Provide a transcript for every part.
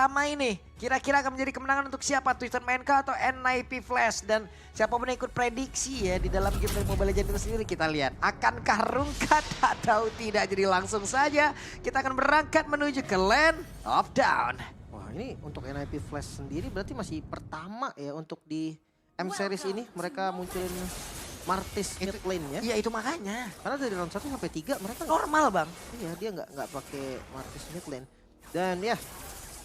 pertama ini. Kira-kira akan menjadi kemenangan untuk siapa? Twisted Main-kah atau NIP Flash? Dan siapapun yang ikut prediksi ya di dalam game dari Mobile Legends itu sendiri kita lihat. Akankah rungkat atau tidak? Jadi langsung saja kita akan berangkat menuju ke Land of Dawn. Wah ini untuk NIP Flash sendiri berarti masih pertama ya untuk di M-Series ini. Mereka munculin Martis mid lane ya. Iya itu makanya. Karena dari round 1 sampai 3 mereka Normal bang. iya dia nggak pakai Martis mid lane. Dan ya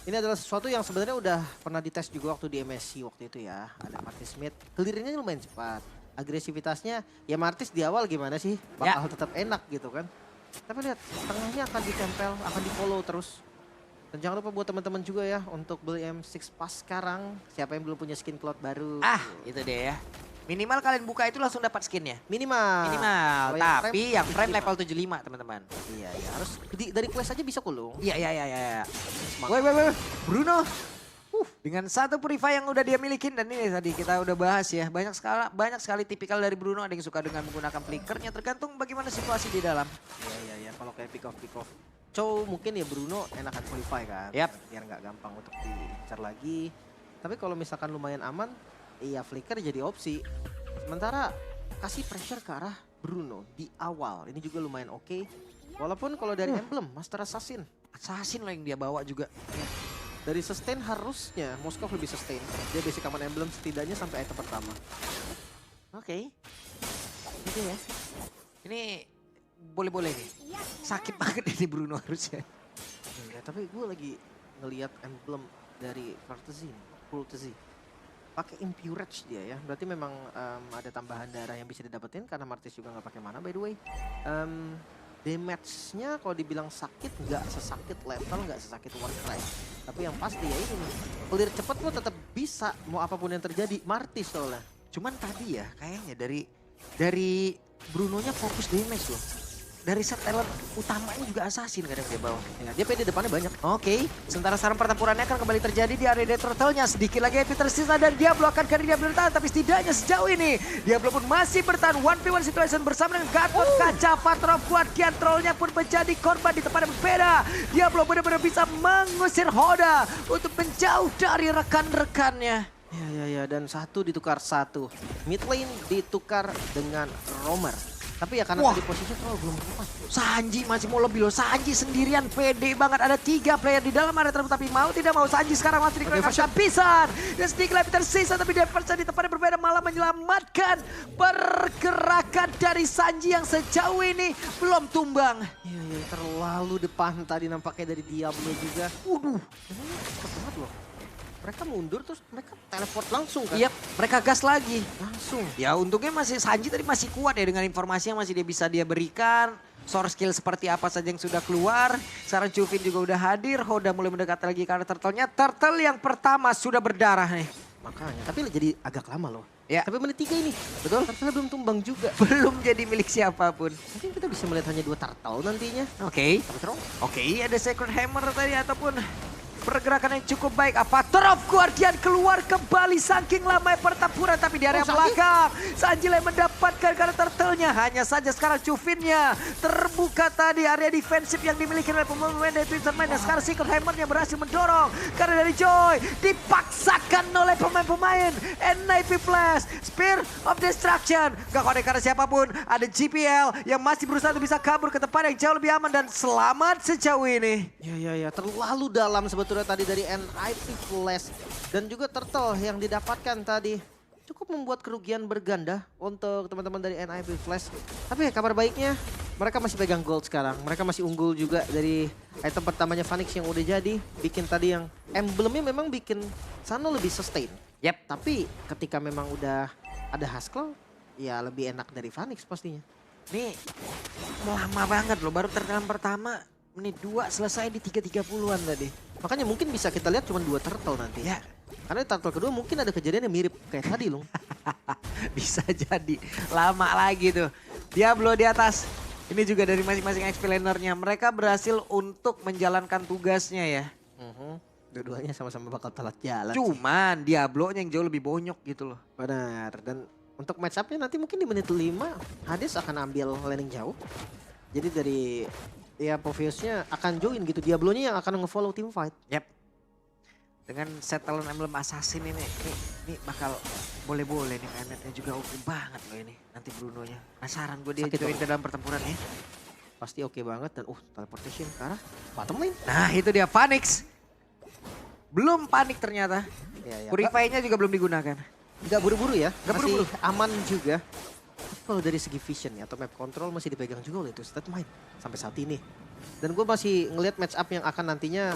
ini adalah sesuatu yang sebenarnya udah pernah dites juga waktu di MSC waktu itu ya. Ada Martis mid, clear-nya lumayan cepat. Agresivitasnya ya Martis di awal gimana sih? Bakal tetap enak gitu kan. Tapi lihat tengahnya akan ditempel, akan di follow terus. Dan jangan lupa buat teman-teman juga ya untuk beli M6 Pass sekarang. Siapa yang belum punya skin cloud baru? Itu deh ya. Minimal kalian buka itu langsung dapat skinnya. Minimal. Minimal, Kalau tapi yang frame level 75 teman-teman. Iya, harus dari quest aja bisa kulung. Iya. Woi, Bruno. Dengan satu purify yang udah dia milikin dan ini tadi kita udah bahas ya. Banyak sekali tipikal dari Bruno, ada yang suka dengan menggunakan flickernya tergantung bagaimana situasi di dalam. Iya. Kalau kayak pick off. Cow mungkin ya Bruno enakan purify kan. Yap. Biar nggak gampang untuk diincar lagi. Tapi kalau misalkan lumayan aman, iya flicker jadi opsi. Sementara kasih pressure ke arah Bruno di awal. Ini juga lumayan oke. Walaupun kalau dari emblem, Master Assassin. Assassin lah yang dia bawa juga. Dari sustain harusnya Moskov lebih sustain. Dia basic aman emblem setidaknya sampai item pertama. Oke. Gitu ya. Ini boleh-boleh nih. Sakit banget ini Bruno harusnya. Ya, tapi gue lagi ngelihat emblem dari Courtesy. Pakai Impurage dia ya. Berarti memang ada tambahan darah yang bisa didapetin karena Martis juga nggak pakai mana by the way. Damage-nya kalau dibilang sakit nggak sesakit Lethal, nggak sesakit Warcry. Tapi yang pasti ya ini nih, clear cepet lo tetap bisa mau apapun yang terjadi. Martis soalnya. Cuman tadi ya kayaknya dari Brunonya fokus damage loh. Dari set talent utamanya juga assassin kadang dia bawa. Ya, dia PD depannya banyak. Oke, sementara sekarang pertempurannya akan kembali terjadi di area Turtle-nya. Sedikit lagi HP tersisa dan Diablo akan kali dia bertahan. Tapi setidaknya sejauh ini Diablo pun masih bertahan 1v1 situation bersama dengan Gatot Kaca. Patrol Guardian Trollnya pun menjadi korban di tempat yang berbeda. Diablo benar-benar bisa mengusir Hoda untuk menjauh dari rekan-rekannya. Ya, dan satu ditukar satu. Mid lane ditukar dengan Romer. Tapi ya karena tadi posisinya terlalu belum tepat. Sanji masih mau lebih loh. Sanji sendirian pede banget. Ada 3 player di dalam area tersebut. Tapi mau tidak mau Sanji sekarang masih dikenakan kehabisan. Dan sedikit lebih tersisa. Tapi Diversion di tempat yang berbeda malah menyelamatkan pergerakan dari Sanji yang sejauh ini belum tumbang. Iya, terlalu depan tadi nampaknya dari Diablo juga. Waduh. Ini cepet banget loh. Mereka mundur terus mereka teleport langsung kan? Iya, mereka gas lagi. Langsung. Ya untungnya masih Sanji tadi masih kuat ya dengan informasi yang masih dia berikan. Source skill seperti apa saja yang sudah keluar. Sekarang Cuvin juga udah hadir. Hoda mulai mendekat lagi ke arah Turtle-nya. Turtle yang pertama sudah berdarah nih. Makanya, tapi jadi agak lama loh. Ya. Tapi menit 3 ini. Betul? Turtle belum tumbang juga. Belum jadi milik siapapun. Mungkin kita bisa melihat hanya 2 turtle nantinya. Oke. Oke, ada Sacred Hammer tadi ataupun pergerakan yang cukup baik. Apa Turf Guardian keluar kembali saking lama pertempuran. Tapi di area belakang Sanji yang mendapatkan karena turtle-nya. Hanya saja sekarang Cuvinnya terbuka tadi area defensif yang dimiliki oleh pemain dari Twisted Mind. Dan sekarang Secret Hammer-nya berhasil mendorong. Karena dari Joy dipaksakan oleh pemain-pemain NIP Flash. Spear of Destruction. Gak kode karena siapapun. Ada GPL yang masih berusaha untuk bisa kabur ke tempat yang jauh lebih aman. Dan selamat sejauh ini. Ya, terlalu dalam sebetulnya tadi dari NIP Flash. Dan juga Turtle yang didapatkan tadi. Cukup membuat kerugian berganda untuk teman-teman dari NIP Flash. Tapi kabar baiknya mereka masih pegang gold sekarang. Mereka masih unggul juga dari item pertamanya Phoenix yang udah jadi. Bikin tadi yang emblemnya memang bikin sana lebih sustain. Yap. Tapi ketika memang udah ada Haskell, ya lebih enak dari Phoenix pastinya. Ini lama banget loh, baru terdalam pertama menit 2 selesai di 3.30-an tadi. Makanya mungkin bisa kita lihat cuma 2 turtle nanti. Ya. Karena di turtle kedua mungkin ada kejadian yang mirip kayak tadi loh. Bisa jadi, lama lagi tuh. Diablo di atas. Ini juga dari masing-masing XP lanernya. Mereka berhasil untuk menjalankan tugasnya ya. Dua-duanya sama-sama bakal telat jalan. Cuman Diablo-nya yang jauh lebih bonyok gitu loh. Benar, dan untuk match up-nya nanti mungkin di menit 5 Hades akan ambil laning jauh. Jadi dari ya Povius-nya akan join gitu, Diablo-nya yang akan nge-follow team fight. Yap. Dengan set talent emblem assassin ini bakal boleh-boleh nih mainnya juga oke banget loh ini. Nanti Bruno-nya. Penasaran gue dia Sakit join banget. ke dalam pertempuran ya. Pasti oke banget dan teleportation ke arah bottom lane. Nah itu dia Phoenix. Belum panik ternyata. Ya, ya. Purify-nya juga belum digunakan. Nggak buru-buru ya, Nggak masih buru-buru. aman juga. Tapi kalau dari segi vision ya, atau map control masih dipegang juga oleh Twisted Mind sampai saat ini. Dan gue masih ngelihat match up yang akan nantinya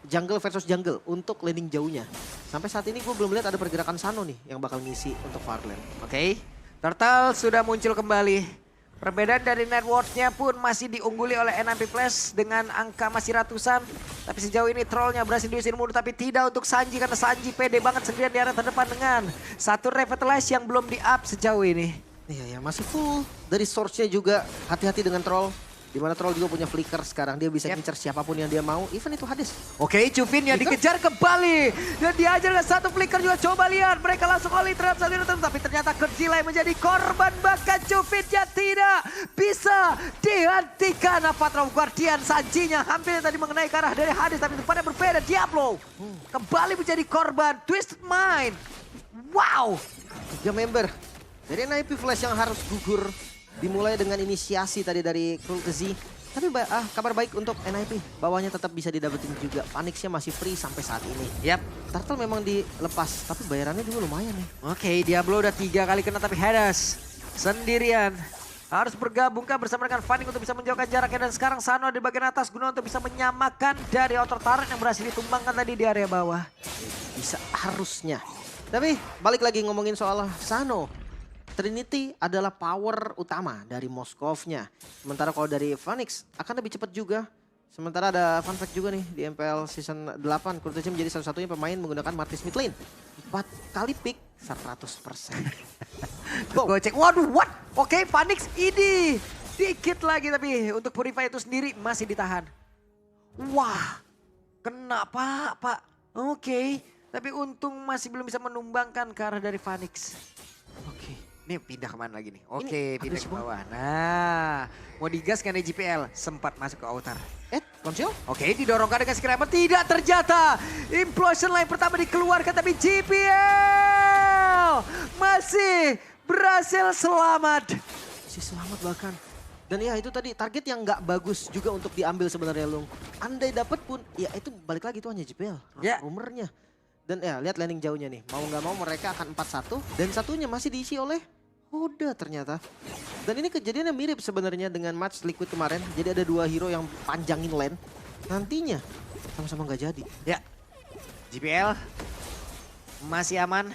jungle versus jungle untuk laning jauhnya. Sampai saat ini gue belum lihat ada pergerakan Sano nih yang bakal ngisi untuk far lane. Oke, Turtle sudah muncul kembali. Perbedaan dari net worth-nya pun masih diungguli oleh NMP Flash dengan angka masih ratusan. Tapi sejauh ini trollnya berhasil diusir mundur tapi tidak untuk Sanji karena Sanji pede banget sendirian di area terdepan dengan satu revitalize yang belum di-up sejauh ini. Iya ya, masih full. Dari source-nya juga hati-hati dengan troll. Dimana troll juga punya flicker sekarang. Dia bisa ngincer siapapun yang dia mau, even itu Hades. Oke, Cuvin yang dikejar kembali. Dan diajar dengan satu flicker juga. Coba lihat, mereka langsung oleh terhadap Salino. Tapi ternyata Godzilla yang menjadi korban. Bahkan Cuvin yang tidak bisa dihentikan. Avatar of Guardian, Sanjinya hampir tadi mengenai ke arah dari Hades. Tapi tempatnya berbeda, Diablo kembali menjadi korban. Twisted Mind. Wow. 3 member dari NIP Flash yang harus gugur. Dimulai dengan inisiasi tadi dari Cruelty. Tapi kabar baik untuk NIP. Bawahnya tetap bisa didapetin juga. Phoenix-nya masih free sampai saat ini. Yap. Turtle memang dilepas, tapi bayarannya juga lumayan nih. Oke, Diablo udah 3 kali kena tapi Hades sendirian. Harus bergabungkan bersama dengan Fanning untuk bisa menjauhkan jaraknya. Dan sekarang Sano di bagian atas guna untuk bisa menyamakan dari outer turret yang berhasil ditumbangkan tadi di area bawah. Bisa harusnya. Tapi balik lagi ngomongin soal Sano. Trinity adalah power utama dari Moskovnya. Sementara kalau dari Phoenix akan lebih cepat juga. Sementara ada fun fact juga nih di MPL Season 8. Cruelty menjadi satu-satunya pemain menggunakan Martis mid lane. 4 kali pick 100%. Gue cek, waduh what? Oke, Phoenix ini dikit lagi tapi untuk Purify itu sendiri masih ditahan. Wah, kena Pak. Oke, tapi untung masih belum bisa menumbangkan ke arah dari Phoenix. Oke. Ini pindah kemana lagi nih? Oke, Ini pindah habis ke bawah. Nah, mau digas kan GPL, sempat masuk ke outer. Konsil? Oke, didorongkan dengan Scramble, tidak terjata. Implosion line pertama dikeluarkan, tapi GPL masih berhasil selamat. Masih selamat bahkan. Dan ya itu tadi target yang nggak bagus juga untuk diambil sebenarnya Lung. Andai dapat pun, ya itu balik lagi itu hanya JPL. Ya. Rumornya. Dan ya lihat landing jauhnya nih. Mau nggak mau mereka akan 4-1. Dan satunya masih diisi oleh Hoda ternyata. Dan ini kejadiannya mirip sebenarnya dengan match Liquid kemarin. Jadi ada 2 hero yang panjangin lane. Nantinya sama-sama nggak jadi. Ya, GPL masih aman.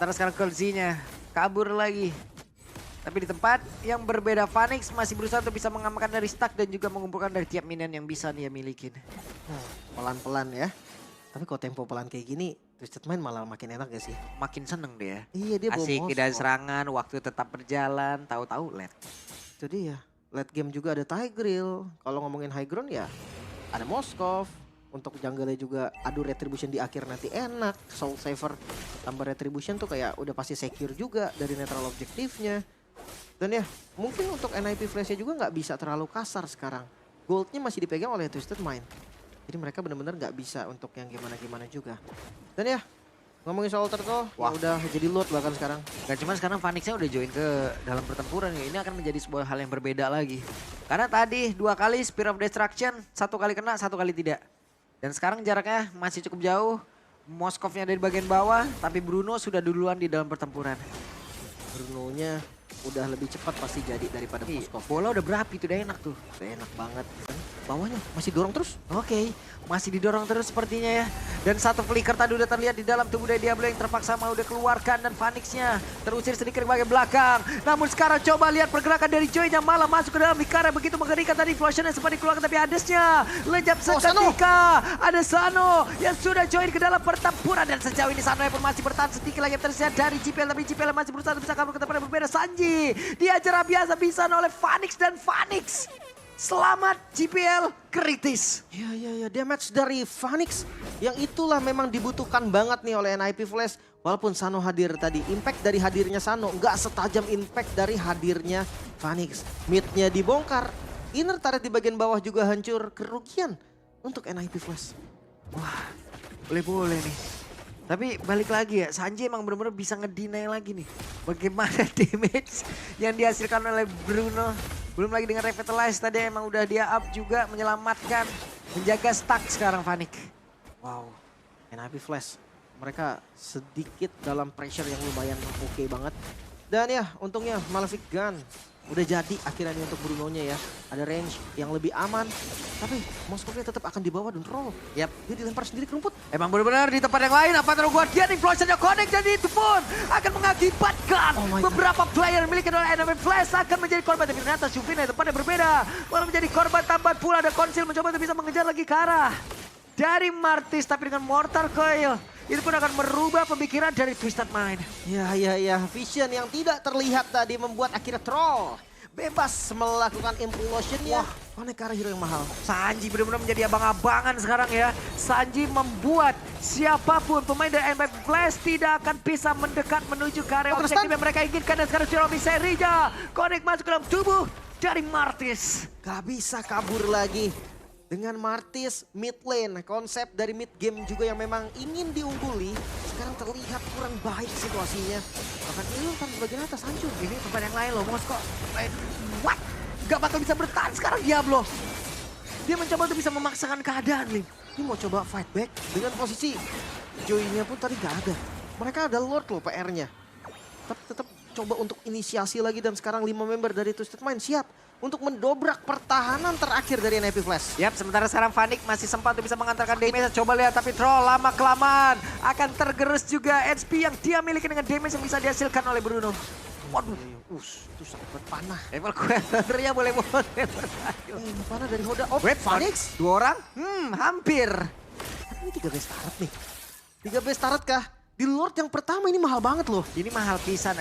Ntar sekarang Colzi-nya kabur lagi. Tapi di tempat yang berbeda, Phoenix masih berusaha untuk bisa mengamankan dari stack dan juga mengumpulkan dari tiap minion yang bisa dia milikin. Pelan-pelan ya. Tapi kalau tempo pelan kayak gini, Twisted Mind malah makin enak gak sih? Makin seneng dia. Iya dia bawa Asik, tidak Moskov. serangan, waktu tetap berjalan, tahu-tahu late. Itu dia. Late game juga ada Tigreal. Kalau ngomongin high ground ya ada Moskov. Untuk jungle-nya juga adu retribution di akhir nanti enak. Soul Saver tambah retribution tuh kayak udah pasti secure juga dari netral objektifnya. Dan ya mungkin untuk NIP Flash-nya juga nggak bisa terlalu kasar sekarang. Goldnya masih dipegang oleh Twisted Mind. Jadi mereka benar-benar nggak bisa untuk yang gimana-gimana juga. Dan ya ngomongin soal Turtle, ya udah jadi load bahkan sekarang. Gak cuma sekarang Phoenix-nya udah join ke dalam pertempuran ya. Ini akan menjadi sebuah hal yang berbeda lagi. Karena tadi 2 kali Spear of Destruction, 1 kali kena, 1 kali tidak. Dan sekarang jaraknya masih cukup jauh. Moskovnya dari bagian bawah, tapi Bruno sudah duluan di dalam pertempuran. Bruno-nya udah lebih cepat pasti jadi daripada Moskov. Bola udah berapi tuh, udah enak tuh. Udah enak banget. Dan bawahnya masih dorong terus. Oke, masih didorong terus sepertinya ya. Dan satu flicker tadi udah terlihat di dalam tubuh dari Diablo yang terpaksa mau udah keluarkan. Dan Phoenix-nya terusir sedikit ke bagian belakang. Namun sekarang coba lihat pergerakan dari Joy-nya malah masuk ke dalam Hikara. Begitu mengerikan tadi Flosion yang sempat dikeluarkan. Tapi Hadesnya lejap seketika. Ada Sano yang sudah join ke dalam pertempuran. Dan sejauh ini Sano pun masih bertahan sedikit lagi tersisa dari JPL. Tapi JPL masih berusaha untuk bisa kabur ke tempat yang berbeda. Sanji diajar habis-habisan oleh Phoenix. Dan Phoenix selamat GPL kritis. Ya, damage dari Phoenix yang itulah memang dibutuhkan banget nih oleh NIP Flash. Walaupun Sano hadir tadi, impact dari hadirnya Sano nggak setajam impact dari hadirnya Phoenix. Mid-nya dibongkar, inner turret di bagian bawah juga hancur, kerugian untuk NIP Flash. Wah, Boleh-boleh nih. Tapi balik lagi ya, Sanji emang bener-bener bisa ngedinai lagi nih. Bagaimana damage yang dihasilkan oleh Bruno. Belum lagi dengan Revitalize tadi emang udah dia up juga menyelamatkan. Menjaga stuck sekarang Vanik. Wow, NIP Flash. Mereka sedikit dalam pressure yang lumayan oke banget. Dan ya, untungnya Malefic Gun udah jadi akhirnya nih untuk Bruno-nya ya. Ada range yang lebih aman. Tapi Moskownya tetap akan dibawa dan roll. Yap. Dia dilempar sendiri ke rumput. Emang benar-benar di tempat yang lain, Avatar Guardian implosionnya connect dan itu pun akan mengakibatkan Oh my God. beberapa player miliki oleh Enemy Flash akan menjadi korban. Tapi ternyata Shufina di tempatnya berbeda. Malah menjadi korban tambahan pula, ada Konsil mencoba untuk bisa mengejar lagi ke arah dari Martis. Tapi dengan Mortar Coil, itu pun akan merubah pemikiran dari Twisted Mind. Ya. Vision yang tidak terlihat tadi membuat akhirnya Troll bebas melakukan implosionnya. Wah. Mana ke arah hero yang mahal. Sanji benar-benar menjadi abang-abangan sekarang ya. Sanji membuat siapapun pemain dari NBAP Flash tidak akan bisa mendekat menuju ke area objektif yang mereka inginkan. Dan sekarang Shiromi Serija connect masuk ke dalam tubuh dari Martis. Gak bisa kabur lagi. Dengan Martis mid lane, konsep dari mid game juga yang memang ingin diungguli. Sekarang terlihat kurang baik situasinya. Bahkan ini kan sebagian atas hancur. Ini tempat yang lain loh, Moskow. What? Gak bakal bisa bertahan sekarang Diablo. Dia mencoba untuk bisa memaksakan keadaan, Lim. Ini mau coba fight back dengan posisi Joy-nya pun tadi gak ada. Mereka ada Lord loh PR-nya. Tapi tetap coba untuk inisiasi lagi dan sekarang 5 member dari Twisted Mind siap untuk mendobrak pertahanan terakhir dari NIP Flash. Yap, sementara sekarang Vanik masih sempat untuk bisa mengantarkan damage. Coba lihat, tapi Troll lama-kelamaan akan tergerus juga HP yang dia miliki dengan damage yang bisa dihasilkan oleh Bruno. Waduh, itu sangat berpanah. Level Quellernya boleh-boleh. Ini panah dari Hoda. Oh, Wait, Phoenix. 2 orang? Hampir. Tapi ini 3 base turret nih. 3 base turret kah? Di Lord yang pertama ini mahal banget loh. Ini mahal pisan,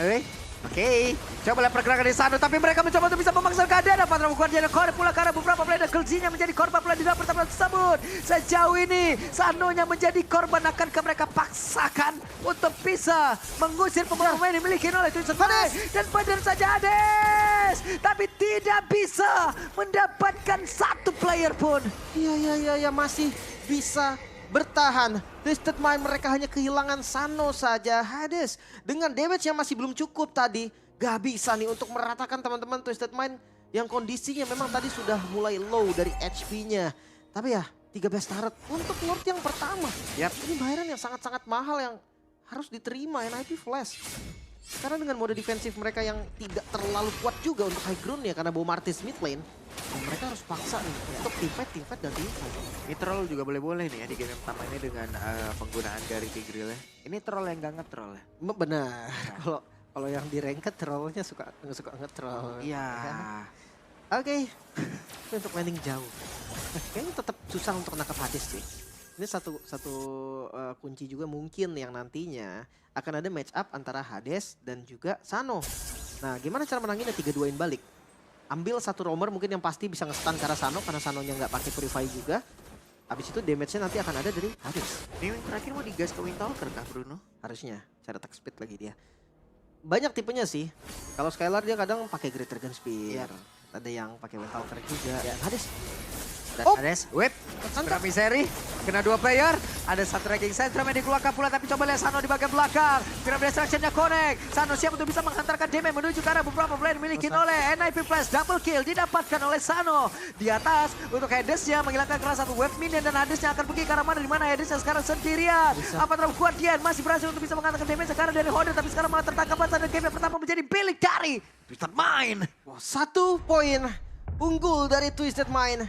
Oke, coba lihat pergerakan di sana, tapi mereka mencoba untuk bisa memaksa keadaan. Avatar Guardian korek pula karena beberapa player Kelzinya menjadi korban pula di dalam pertarungan tersebut. Sejauh ini, Sanonya menjadi korban. Akankah mereka paksakan untuk bisa mengusir pemain yang dimiliki oleh Twisted Mind? Dan benar saja Hades, tapi tidak bisa mendapatkan satu player pun. Iya, masih bisa bertahan. Twisted Mind mereka hanya kehilangan Sano saja. Hades dengan damage yang masih belum cukup tadi. Gak bisa nih untuk meratakan teman-teman Twisted Mind yang kondisinya memang tadi sudah mulai low dari HP-nya. Tapi ya 3 best turret untuk Lord yang pertama. Yap. Ini bayaran yang sangat-sangat mahal yang harus diterima NIP Flash. Karena dengan mode defensif mereka yang tidak terlalu kuat juga untuk high ground ya karena bawa Martis mid lane. Dan mereka harus paksa nih untuk teamfight dan teamfight. Ini troll juga boleh-boleh nih ya di game yang pertama ini dengan penggunaan dari Tigreal ya. Ini troll yang gak nge-troll ya. Benar. Kalau yang di ranked trollnya suka nge-troll. Iya. Oke. Tapi untuk landing jauh. Kayaknya tetap susah untuk nangkap Hades sih. Ini satu kunci juga mungkin yang nantinya akan ada match up antara Hades dan juga Sano. Nah, gimana cara menanginnya 3-2-in balik? Ambil satu roamer mungkin yang pasti bisa nge-stun ke arah Sano karena Sanonya nggak pakai purify juga. Habis itu damage-nya nanti akan ada dari Hades. Ini yang terakhir mau digas ke Windtalker kah Bruno? Harusnya, cara attack speed lagi dia. Banyak tipenya sih. Kalau Skylar dia kadang pakai Great Dragon Spear. Ada yang pakai Windtalker juga. Dan Hades. Dan Hades, whip, Shiromi Seri, kena 2 player. Ada satu ranking Sentrum yang dikeluarkan pula, tapi coba lihat Sano di bagian belakang. Pyramid Destruction-nya connect. Sano siap untuk bisa menghantarkan damage menuju ke arah beberapa player dimiliki oleh NIP Plus. Double kill didapatkan oleh Sano. Di atas untuk Hades-nya menghilangkan keras satu wave minion dan Hades-nya akan pergi ke arah mana, di mana Hades-nya sekarang sendirian. Avatar Guardian masih berhasil untuk bisa menghantarkan damage sekarang dari Hoda, tapi sekarang malah tertangkap basah dan game yang pertama menjadi milik dari Twisted Mind. Wah, 1 poin unggul dari Twisted Mind.